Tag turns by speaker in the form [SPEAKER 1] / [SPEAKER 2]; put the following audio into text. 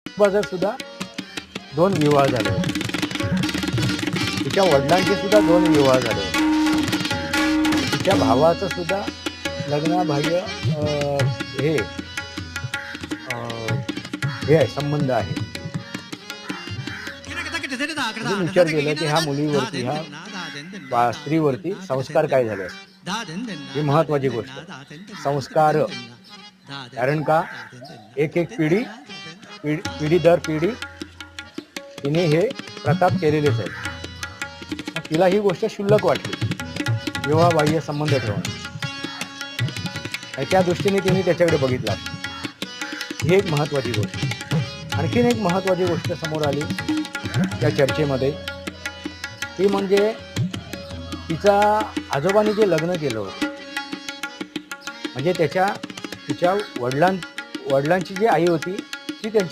[SPEAKER 1] माझा सुद्धा 2 विवाह झाले होते. तिच्या वडिलांचे सुद्धा 2 विवाह झाले होते. तिच्या भावाचं सुद्धा लग्नाबाह्य हे आहे, संबंध आहे. विचार केला की ह्या मुलीवरती, ह्या स्त्रीवरती संस्कार काय झाले, ही महत्वाची गोष्ट. संस्कार, कारण का एक पिढी दर पिढी तिने हे प्रताप केलेलेच आहे. तिला ही गोष्ट क्षुल्लक वाटली, विवाहबाह्य संबंध ठेवणं. त्या दृष्टीने तिने त्याच्याकडे बघितला. ही एक महत्वाची गोष्ट. आणखीन एक महत्वाची गोष्ट समोर आली त्या चर्चेमध्ये, ती म्हणजे तिचा आजोबांनी जे लग्न केलं होतं, म्हणजे तिच्या वडिलांची जी आई होती ती त्यांची